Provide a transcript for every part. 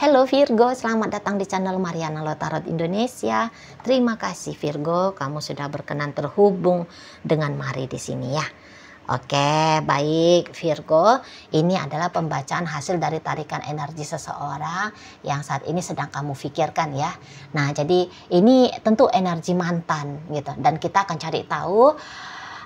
Halo Virgo, selamat datang di channel Mariana Lotarot Indonesia. Terima kasih Virgo, kamu sudah berkenan terhubung dengan Mari di sini ya. Oke, baik Virgo. Ini adalah pembacaan hasil dari tarikan energi seseorang yang saat ini sedang kamu pikirkan ya. Nah, jadi ini tentu energi mantan gitu. Dan kita akan cari tahu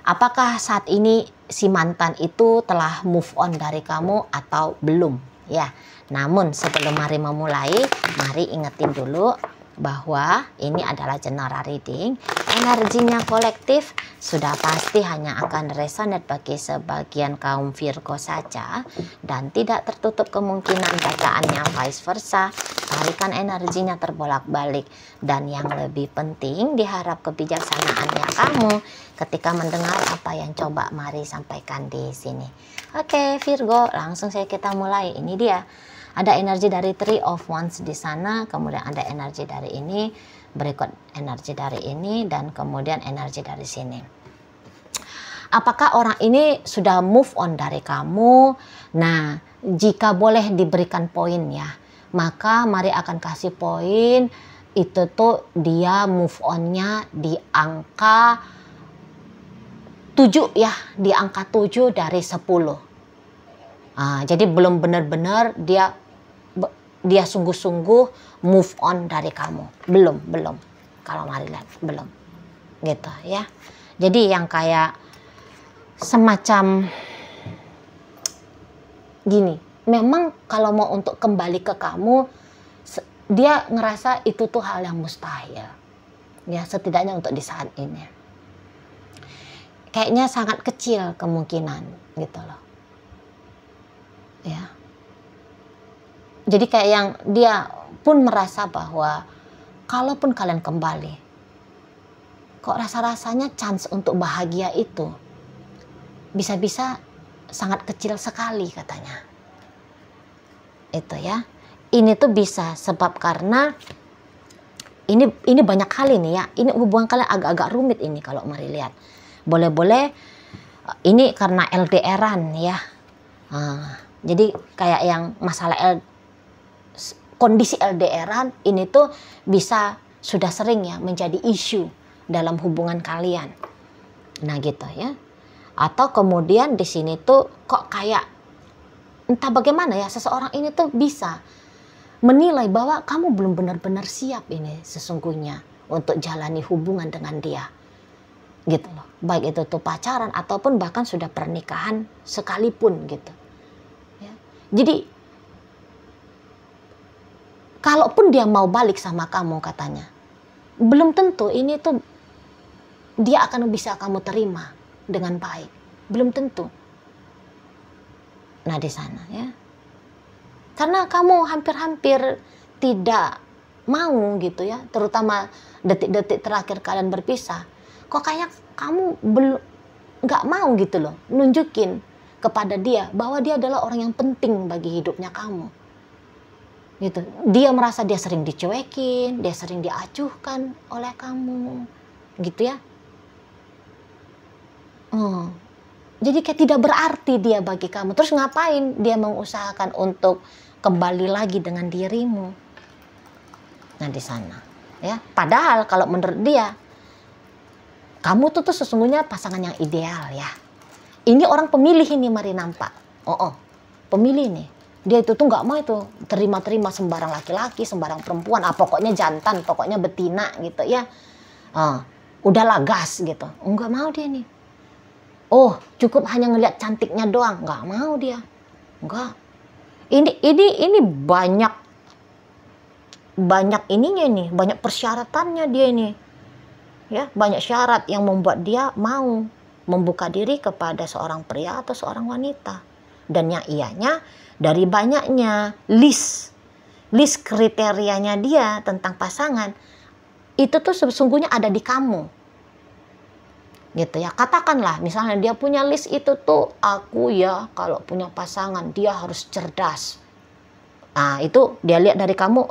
apakah saat ini si mantan itu telah move on dari kamu atau belum ya. Namun sebelum Mari memulai, mari ingetin dulu bahwa ini adalah general reading. Energinya kolektif sudah pasti hanya akan resonate bagi sebagian kaum Virgo saja dan tidak tertutup kemungkinan bacaannya vice versa. Tarikan energinya terbolak-balik dan yang lebih penting diharap kebijaksanaannya kamu ketika mendengar apa yang coba Mari sampaikan di sini. Oke Virgo, langsung saja kita mulai. Ini dia. Ada energi dari Three of Wands di sana, kemudian ada energi dari ini, berikut energi dari ini, dan kemudian energi dari sini. Apakah orang ini sudah move on dari kamu? Nah, jika boleh diberikan poin ya, maka Mari akan kasih poin itu tuh dia move onnya di angka 7 ya, di angka 7 dari 10. Jadi belum benar-benar dia sungguh-sungguh move on dari kamu. Belum. Kalau Mari lihat, belum. Gitu ya. Jadi yang kayak semacam gini. Memang kalau mau untuk kembali ke kamu, dia ngerasa itu tuh hal yang mustahil. Ya, setidaknya untuk di saat ini. Kayaknya sangat kecil kemungkinan gitu loh. Ya. Jadi kayak yang dia pun merasa bahwa kalaupun kalian kembali, kok rasa-rasanya chance untuk bahagia itu bisa-bisa sangat kecil sekali katanya. Itu ya. Ini tuh bisa sebab karena ini banyak hal ini ya. Ini hubungan kalian agak-agak rumit ini kalau Mari lihat. Boleh-boleh ini karena LDRan ya. Jadi kayak yang masalah kondisi LDRan ini tuh bisa sudah sering ya menjadi isu dalam hubungan kalian. Nah gitu ya. Atau kemudian di sini tuh kok kayak entah bagaimana ya seseorang ini tuh bisa menilai bahwa kamu belum benar-benar siap ini sesungguhnya untuk jalani hubungan dengan dia. Gitu loh. Baik itu tuh pacaran ataupun bahkan sudah pernikahan sekalipun gitu. Ya. Jadi kalaupun dia mau balik sama kamu katanya, belum tentu ini tuh dia akan bisa kamu terima dengan baik. Belum tentu. Nah di sana ya. Karena kamu hampir-hampir tidak mau gitu ya, terutama detik-detik terakhir kalian berpisah. Kok kayak kamu belum nggak mau gitu loh, nunjukin kepada dia bahwa dia adalah orang yang penting bagi hidupnya kamu. Gitu. Dia merasa dia sering dicuekin, dia sering diacuhkan oleh kamu, gitu ya. Jadi kayak tidak berarti dia bagi kamu. Terus ngapain dia mengusahakan untuk kembali lagi dengan dirimu? Nah di sana, ya. Padahal kalau menurut dia, kamu tuh sesungguhnya pasangan yang ideal ya. Ini orang pemilih ini Mari nampak. Pemilih nih. Dia itu tuh nggak mau itu terima-terima sembarang laki-laki, sembarang perempuan, pokoknya jantan, pokoknya betina gitu ya. Udahlah gas gitu. Nggak mau dia nih. Cukup hanya ngelihat cantiknya doang, nggak mau dia. Nggak. Ini banyak ininya nih, banyak persyaratannya dia ini. Ya, banyak syarat yang membuat dia mau membuka diri kepada seorang pria atau seorang wanita. Dan yang ianya dari banyaknya list kriterianya dia tentang pasangan itu tuh sesungguhnya ada di kamu gitu ya. Katakanlah misalnya dia punya list itu tuh, aku ya kalau punya pasangan dia harus cerdas. Itu dia lihat dari kamu,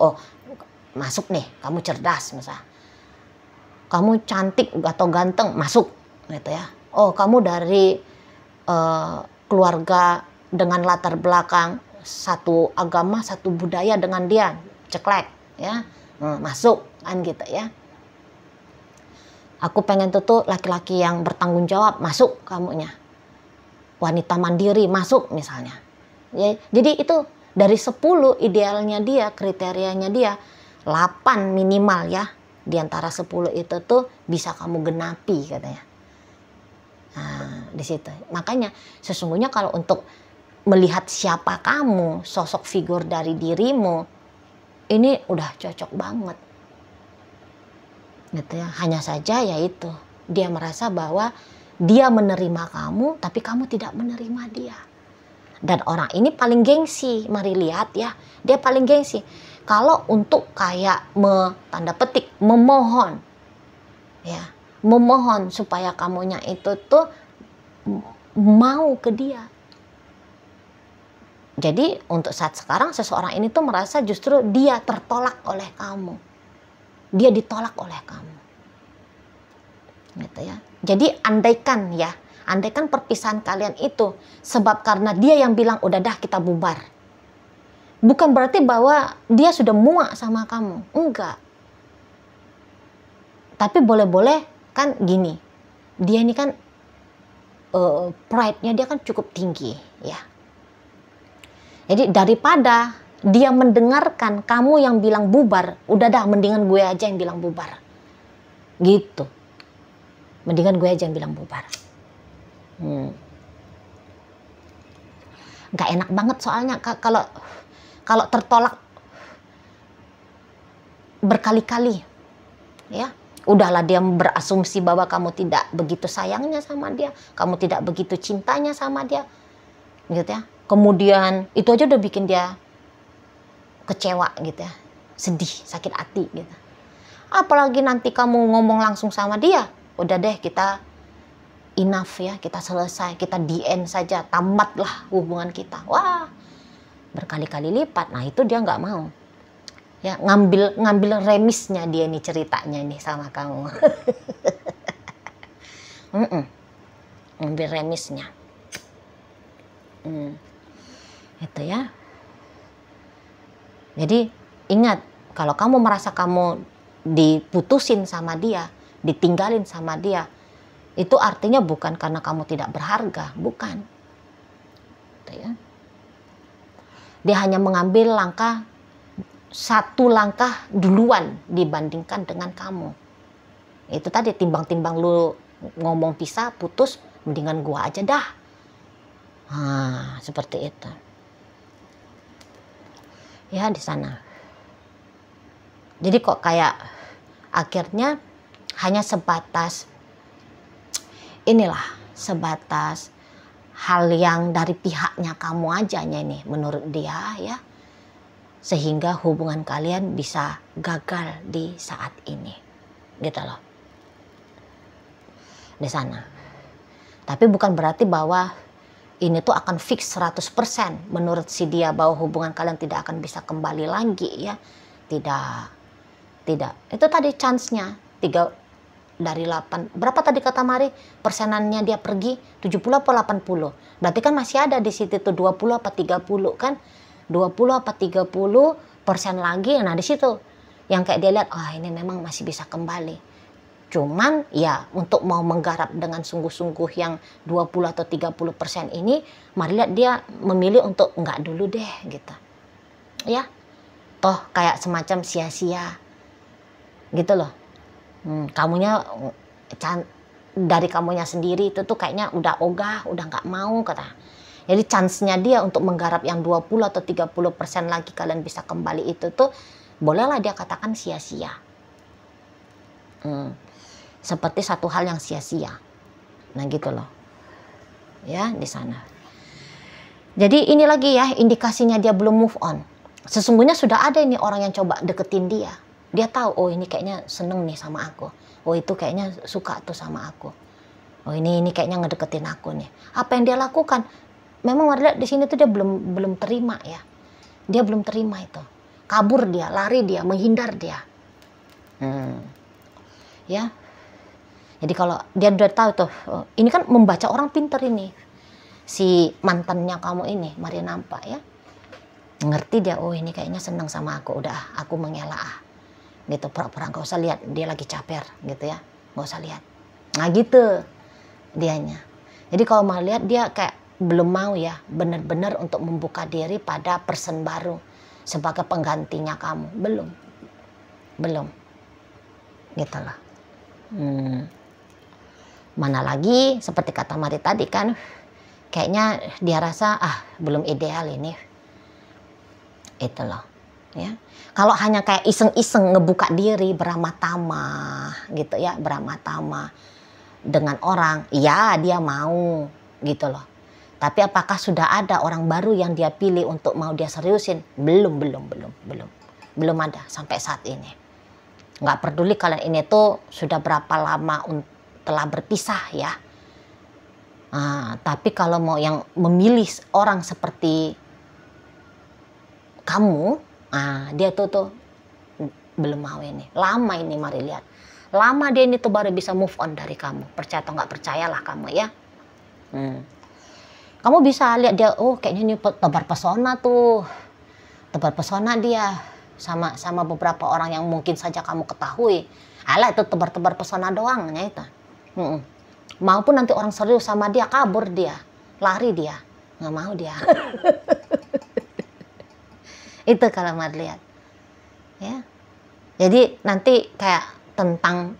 masuk nih kamu cerdas misalnya, kamu cantik atau ganteng masuk gitu ya. Kamu dari keluarga dengan latar belakang satu agama, satu budaya dengan dia, ceklek ya, masuk kan gitu ya. Aku pengen tuh laki-laki yang bertanggung jawab, masuk kamunya. Wanita mandiri, masuk misalnya. Ya, jadi itu dari 10 idealnya dia, kriterianya dia, 8 minimal ya. Di antara 10 itu tuh bisa kamu genapi katanya. Nah, di situ. Makanya sesungguhnya kalau untuk melihat siapa kamu, sosok figur dari dirimu, ini udah cocok banget. Gitu ya. Hanya saja yaitu dia merasa bahwa dia menerima kamu tapi kamu tidak menerima dia. Dan orang ini paling gengsi, mari lihat ya. Dia paling gengsi. Kalau untuk kayak tanda petik memohon. Ya, memohon supaya kamunya itu tuh mau ke dia. Jadi untuk saat sekarang seseorang ini tuh merasa justru dia tertolak oleh kamu. Dia ditolak oleh kamu. Gitu ya. Jadi andaikan perpisahan kalian itu sebab karena dia yang bilang udah dah kita bubar. Bukan berarti bahwa dia sudah muak sama kamu. Enggak. Tapi boleh-boleh kan gini. Dia ini kan pride-nya dia kan cukup tinggi ya. Jadi daripada dia mendengarkan kamu yang bilang bubar, udah dah mendingan gue aja yang bilang bubar. Gitu. Mendingan gue aja yang bilang bubar. Nggak enak banget soalnya kalau tertolak berkali-kali. Ya. Udahlah dia berasumsi bahwa kamu tidak begitu sayangnya sama dia, kamu tidak begitu cintanya sama dia. Gitu ya. Kemudian itu aja udah bikin dia kecewa gitu ya. Sedih, sakit hati gitu. Apalagi nanti kamu ngomong langsung sama dia, udah deh kita enough ya, kita selesai, kita the end saja, tamatlah hubungan kita. Wah, berkali-kali lipat. Nah itu dia nggak mau. Ya, ngambil remisnya dia nih ceritanya nih sama kamu. Ngambil remisnya. Itu ya. Jadi ingat, kalau kamu merasa kamu diputusin sama dia, ditinggalin sama dia, itu artinya bukan karena kamu tidak berharga, bukan. Gitu ya. Dia hanya mengambil satu langkah duluan dibandingkan dengan kamu. Itu tadi timbang-timbang lu ngomong pisah, putus, mendingan gua aja dah. Seperti itu. Ya di sana. Jadi kok kayak akhirnya hanya sebatas hal yang dari pihaknya kamu aja nih menurut dia ya. Sehingga hubungan kalian bisa gagal di saat ini. Gitu loh. Di sana. Tapi bukan berarti bahwa ini tuh akan fix 100% menurut si dia bahwa hubungan kalian tidak akan bisa kembali lagi ya. Tidak. Itu tadi chance-nya 3 dari 8. Berapa tadi kata Mari? Persenannya dia pergi 70 apa 80. Berarti kan masih ada di situ tuh 20 apa 30 kan? 20 apa 30% lagi. Nah di situ yang kayak dia lihat, ini memang masih bisa kembali. Cuman ya untuk mau menggarap dengan sungguh-sungguh yang 20 atau 30% ini, Mari lihat dia memilih untuk enggak dulu deh gitu. Ya. Toh kayak semacam sia-sia. Gitu loh. Kamunya dari kamunya sendiri itu tuh kayaknya udah ogah, udah nggak mau kata. Jadi chance-nya dia untuk menggarap yang 20 atau 30% lagi kalian bisa kembali itu tuh bolehlah dia katakan sia-sia. Seperti satu hal yang sia-sia. Nah gitu loh. Ya di sana. Jadi ini lagi ya indikasinya dia belum move on. Sesungguhnya sudah ada ini orang yang coba deketin dia. Dia tahu, ini kayaknya seneng nih sama aku. Itu kayaknya suka tuh sama aku. Ini kayaknya ngedeketin aku nih. Apa yang dia lakukan? Memang di sini tuh dia belum terima ya. Dia belum terima itu. Kabur dia, lari dia, menghindar dia. Ya. Jadi kalau dia udah tahu tuh, ini kan membaca orang pinter ini. Si mantannya kamu ini, Mari nampak ya. Ngerti dia, oh ini kayaknya senang sama aku, udah aku mengelak gitu, pura-pura nggak usah lihat dia lagi caper gitu ya, nggak usah lihat. Nah gitu dianya. Jadi kalau mau lihat dia kayak belum mau ya benar-benar untuk membuka diri pada person baru sebagai penggantinya kamu, belum gitu loh. Mana lagi seperti kata Mari tadi kan, kayaknya dia rasa belum ideal ini, itu loh ya. Kalau hanya kayak iseng-iseng ngebuka diri beramah tamah gitu ya, beramah tamah dengan orang, ya dia mau gitu loh. Tapi apakah sudah ada orang baru yang dia pilih untuk mau dia seriusin? Belum ada sampai saat ini. Nggak peduli kalian ini tuh sudah berapa lama telah berpisah ya. Tapi kalau mau yang memilih orang seperti kamu, dia tuh belum mau ini. Lama ini, mari lihat. Lama dia ini tuh baru bisa move on dari kamu. Percaya atau nggak percayalah kamu ya. Kamu bisa lihat dia, oh kayaknya ini tebar pesona tuh. Tebar pesona dia sama beberapa orang yang mungkin saja kamu ketahui. Alah itu tebar-tebar pesona doangnya itu. Maupun nanti orang serius sama dia, kabur dia, lari dia, nggak mau dia. Itu kalau mau lihat ya. Jadi nanti kayak tentang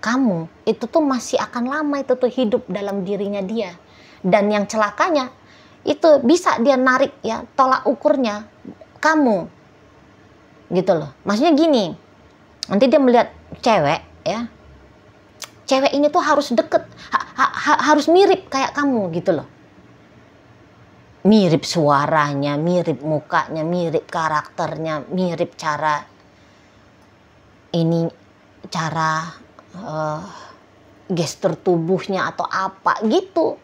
kamu itu tuh masih akan lama itu tuh hidup dalam dirinya dia. Dan yang celakanya itu bisa dia narik ya, tolak ukurnya kamu gitu loh. Maksudnya gini, nanti dia melihat cewek ya, cewek ini tuh harus deket, harus mirip kayak kamu gitu loh. Mirip suaranya, mirip mukanya, mirip karakternya, mirip cara gestur tubuhnya atau apa gitu.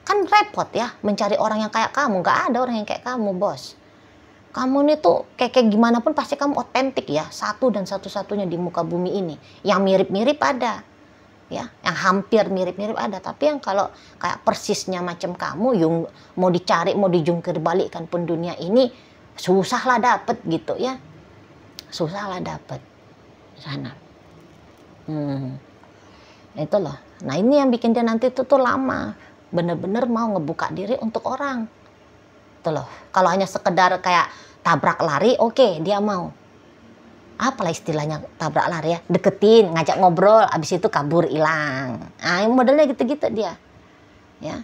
Kan repot ya mencari orang yang kayak kamu. Gak ada orang yang kayak kamu, bos. Kamu ini tuh kayak gimana pun pasti kamu otentik ya, satu dan satu-satunya di muka bumi ini. Yang mirip-mirip ada ya, yang hampir mirip-mirip ada, tapi yang kalau kayak persisnya macam kamu, yang mau dicari, mau dijungkir balikkan pun dunia ini susah lah dapet gitu ya, susah lah dapet sana. Itu loh. Nah ini yang bikin dia nanti tuh lama, bener-bener mau ngebuka diri untuk orang. Itu loh. Kalau hanya sekedar kayak tabrak lari, oke, dia mau. Apalah istilahnya tabrak lari ya, deketin, ngajak ngobrol, abis itu kabur hilang. Modelnya gitu-gitu dia ya,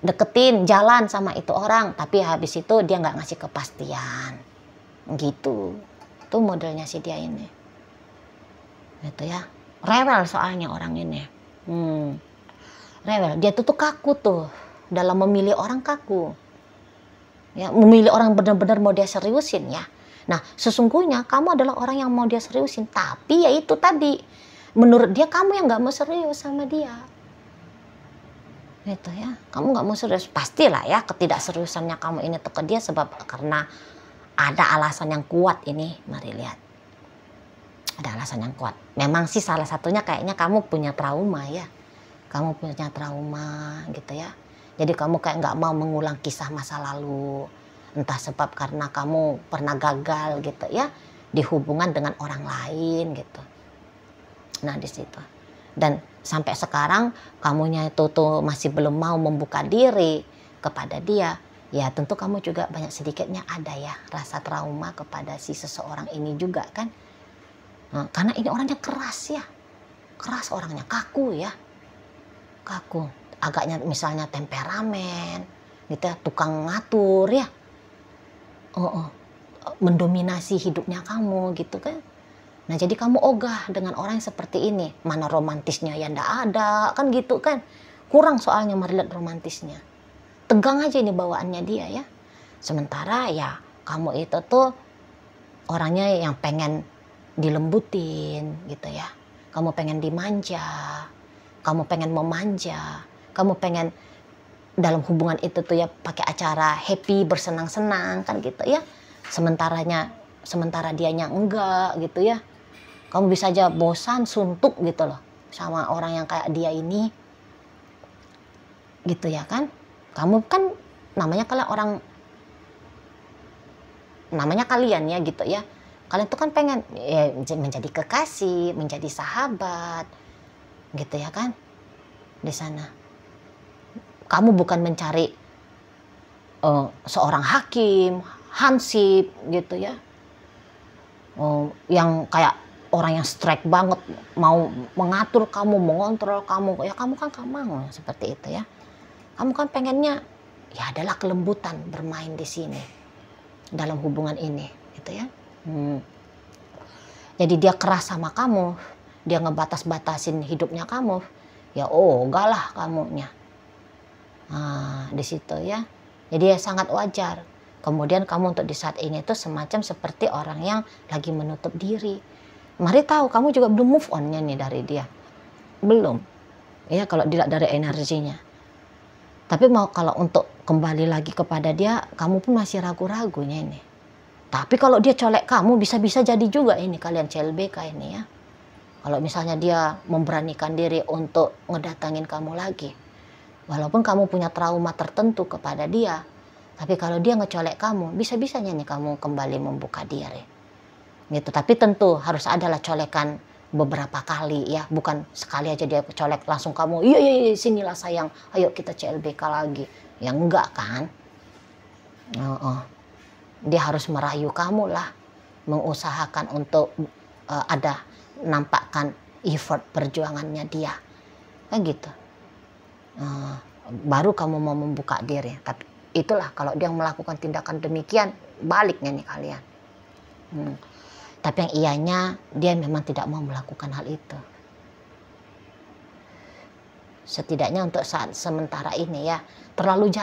deketin, jalan sama itu orang, tapi habis itu dia nggak ngasih kepastian gitu. Itu modelnya si dia ini itu ya, rewel soalnya orang ini. Rewel, dia tuh kaku tuh dalam memilih orang, kaku ya, memilih orang benar-benar mau dia seriusin ya. Nah, sesungguhnya kamu adalah orang yang mau dia seriusin, tapi ya itu tadi, menurut dia kamu yang nggak mau serius sama dia. Gitu ya, kamu nggak mau serius, pastilah ya ketidakseriusannya kamu ini tuh ke dia sebab karena ada alasan yang kuat ini, mari lihat. Ada alasan yang kuat. Memang sih salah satunya kayaknya kamu punya trauma ya. Kamu punya trauma gitu ya. Jadi kamu kayak nggak mau mengulang kisah masa lalu. Entah sebab karena kamu pernah gagal gitu ya, di hubungan dengan orang lain gitu. Nah di situ. Dan sampai sekarang kamunya itu tuh masih belum mau membuka diri kepada dia. Ya tentu kamu juga banyak sedikitnya ada ya rasa trauma kepada si seseorang ini juga kan. Nah, karena ini orangnya keras ya. Keras orangnya, kaku ya. Kaku. Agaknya misalnya temperamen gitu ya, tukang ngatur ya. Mendominasi hidupnya kamu gitu kan. Nah jadi kamu ogah dengan orang yang seperti ini. Mana romantisnya ya ndak ada kan gitu kan. Kurang soalnya melihat romantisnya. Tegang aja ini bawaannya dia ya. Sementara ya kamu itu tuh orangnya yang pengen dilembutin gitu ya. Kamu pengen dimanja. Kamu pengen memanja. Kamu pengen dalam hubungan itu tuh ya pakai acara happy, bersenang-senang kan gitu ya. Sementara dianya enggak gitu ya. Kamu bisa aja bosan, suntuk gitu loh sama orang yang kayak dia ini. Gitu ya kan. Kamu kan namanya kalian orang, namanya kalian ya gitu ya, kalian tuh kan pengen ya, menjadi kekasih, menjadi sahabat gitu ya kan di sana. Kamu bukan mencari seorang hakim, hansip gitu ya, yang kayak orang yang strike banget, mau mengatur kamu, mengontrol kamu. Ya kamu kan gak mau seperti itu ya. Kamu kan pengennya ya adalah kelembutan bermain di sini dalam hubungan ini gitu ya. Jadi dia keras sama kamu, dia ngebatas-batasin hidupnya kamu, ya enggak lah kamunya. Nah, di situ ya. Jadi ya sangat wajar. Kemudian kamu untuk di saat ini tuh semacam seperti orang yang lagi menutup diri. Mari tahu kamu juga belum move on-nya nih dari dia. Belum. Ya kalau dilihat dari energinya. Tapi mau kalau untuk kembali lagi kepada dia, kamu pun masih ragu-ragunya ini. Tapi kalau dia colek kamu, bisa-bisa jadi juga ini kalian CLBK ini ya. Kalau misalnya dia memberanikan diri untuk ngedatangin kamu lagi. Walaupun kamu punya trauma tertentu kepada dia, tapi kalau dia ngecolek kamu, bisa-bisanya nih kamu kembali membuka diri. Gitu. Tapi tentu harus adalah colekan beberapa kali ya, bukan sekali aja dia colek langsung kamu, iya sinilah sayang, ayo kita CLBK lagi. Ya enggak kan. Dia harus merayu kamu lah, mengusahakan untuk ada nampakkan effort perjuangannya dia, kan gitu. Baru kamu mau membuka diri. Tapi itulah kalau dia melakukan tindakan demikian, baliknya nih kalian. Tapi yang iyanya dia memang tidak mau melakukan hal itu. Setidaknya untuk saat sementara ini ya, terlalu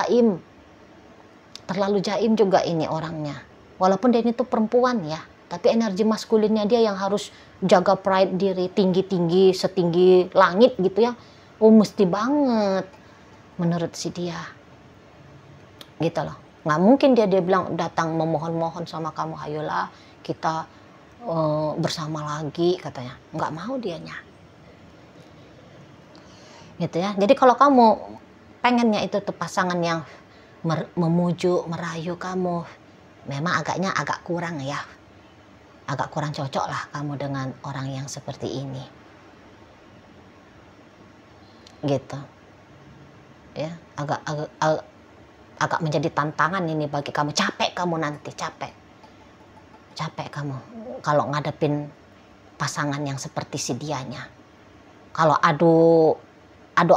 jaim juga ini orangnya. Walaupun dia ini tuh perempuan ya, tapi energi maskulinnya dia yang harus jaga pride diri tinggi-tinggi, setinggi langit gitu ya. Mesti banget menurut si dia. Gitu loh. Nggak mungkin dia bilang datang memohon-mohon sama kamu, ayolah kita bersama lagi katanya. Nggak mau dianya. Gitu ya. Jadi kalau kamu pengennya itu tuh pasangan yang memuju, merayu kamu, memang agak kurang ya. Agak kurang cocok lah kamu dengan orang yang seperti ini. Gitu. Ya, agak menjadi tantangan ini bagi kamu. Capek kamu nanti, capek kamu kalau ngadepin pasangan yang seperti si dianya. Kalau adu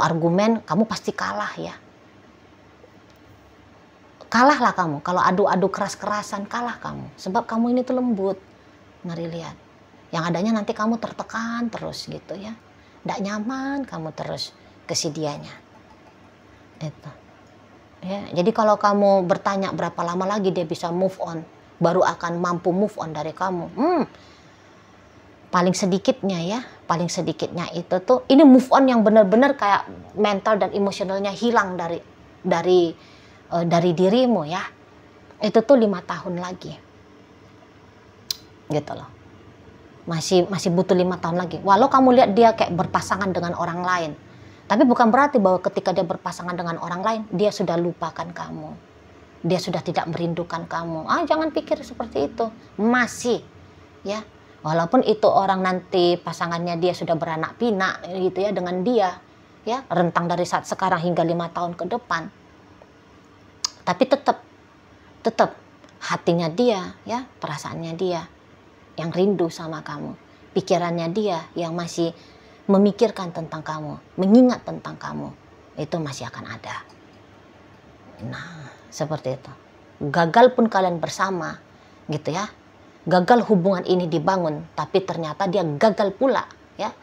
argumen, kamu pasti kalah ya. Kalah lah kamu. Kalau adu keras-kerasan, kalah kamu. Sebab kamu ini tuh lembut. Mari lihat. Yang adanya nanti kamu tertekan terus gitu ya. Nggak nyaman kamu terus ke si dianya. Itu. Ya, jadi kalau kamu bertanya berapa lama lagi dia bisa move on, baru akan mampu move on dari kamu. Paling sedikitnya itu tuh, ini move on yang benar-benar kayak mental dan emosionalnya hilang dari dirimu ya. Itu tuh 5 tahun lagi. Gitu loh. Masih butuh 5 tahun lagi. Walau kamu lihat dia kayak berpasangan dengan orang lain. Tapi bukan berarti bahwa ketika dia berpasangan dengan orang lain, dia sudah lupakan kamu. Dia sudah tidak merindukan kamu. Jangan pikir seperti itu. Masih, ya. Walaupun itu orang nanti pasangannya dia sudah beranak pinak gitu ya dengan dia, ya, rentang dari saat sekarang hingga 5 tahun ke depan. Tapi tetap hatinya dia, ya, perasaannya dia yang rindu sama kamu. Pikirannya dia yang masih memikirkan tentang kamu, mengingat tentang kamu, itu masih akan ada. Nah, seperti itu. Gagal pun kalian bersama, gitu ya. Gagal hubungan ini dibangun, tapi ternyata dia gagal pula, ya.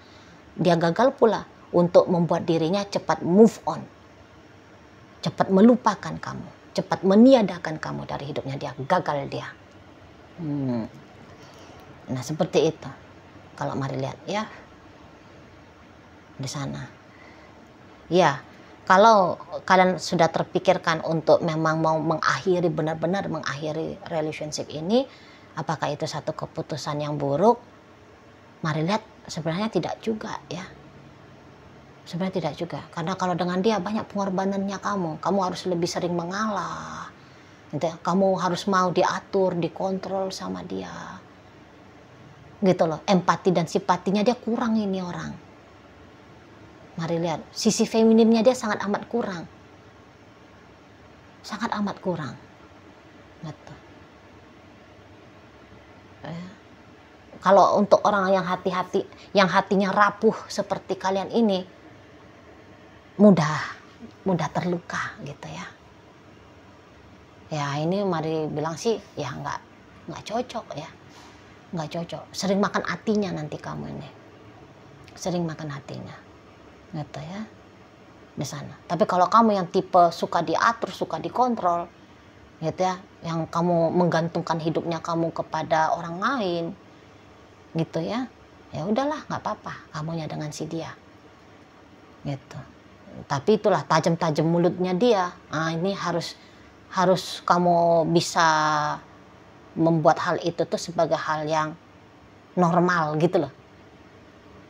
Dia gagal pula untuk membuat dirinya cepat move on, cepat melupakan kamu, cepat meniadakan kamu dari hidupnya dia. Gagal dia. Nah, seperti itu. Kalau mari lihat, ya. Di sana. Ya, kalau kalian sudah terpikirkan untuk memang mau mengakhiri, benar-benar mengakhiri relationship ini, apakah itu satu keputusan yang buruk? Mari lihat, sebenarnya tidak juga ya. Sebenarnya tidak juga, karena kalau dengan dia banyak pengorbanannya kamu harus lebih sering mengalah, gitu ya. Kamu harus mau diatur, dikontrol sama dia, gitu loh. Empati dan simpatinya dia kurang ini orang. Mari lihat, sisi femininnya dia sangat amat kurang, sangat amat kurang, gitu. Kalau untuk orang yang hati-hati, yang hatinya rapuh seperti kalian ini, mudah terluka gitu ya. Ya ini mari bilang sih ya nggak cocok ya, nggak cocok. Sering makan hatinya nanti kamu ini, sering makan hatinya, gitu ya di sana. Tapi kalau kamu yang tipe suka diatur, suka dikontrol, gitu ya, yang kamu menggantungkan hidupnya kamu kepada orang lain, gitu ya, ya udahlah nggak apa-apa, kamunya dengan si dia, gitu. Tapi itulah tajam-tajam mulutnya dia. Nah, ini harus kamu bisa membuat hal itu tuh sebagai hal yang normal gitu loh,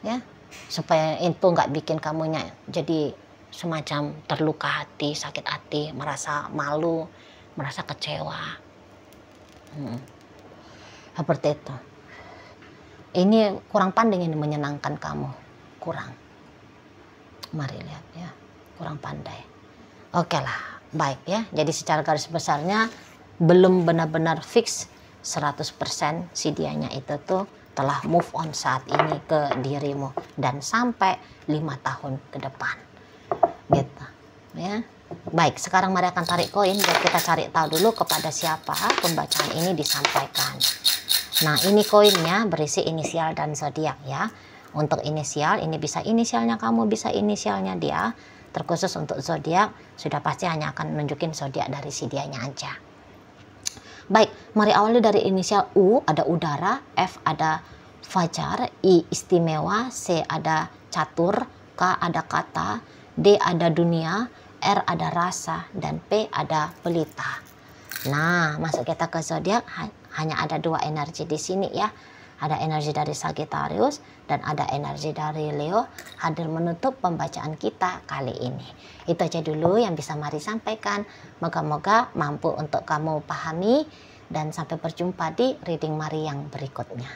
ya, supaya itu nggak bikin kamunya jadi semacam terluka hati, sakit hati, merasa malu, merasa kecewa, seperti itu. Ini kurang pandai ini menyenangkan kamu, kurang. Mari lihat ya, kurang pandai. Oke lah, baik ya. Jadi secara garis besarnya belum benar-benar fix 100% si dianya itu tuh telah move on saat ini ke dirimu dan sampai 5 tahun ke depan. Gitu ya. Baik, sekarang mari akan tarik koin biar kita cari tahu dulu kepada siapa pembacaan ini disampaikan. Nah, ini koinnya berisi inisial dan zodiak ya. Untuk inisial, ini bisa inisialnya kamu, bisa inisialnya dia. Terkhusus untuk zodiak, sudah pasti hanya akan nunjukin zodiak dari si dianya aja. Baik, mari awali dari inisial U, ada udara, F ada fajar, I istimewa, C ada catur, K ada kata, D ada dunia, R ada rasa, dan P ada pelita. Nah, masuk kita ke zodiak, hanya ada 2 energi di sini ya. Ada energi dari Sagittarius dan ada energi dari Leo hadir menutup pembacaan kita kali ini. Itu aja dulu yang bisa Mari sampaikan. Moga-moga mampu untuk kamu pahami dan sampai berjumpa di reading Mari yang berikutnya.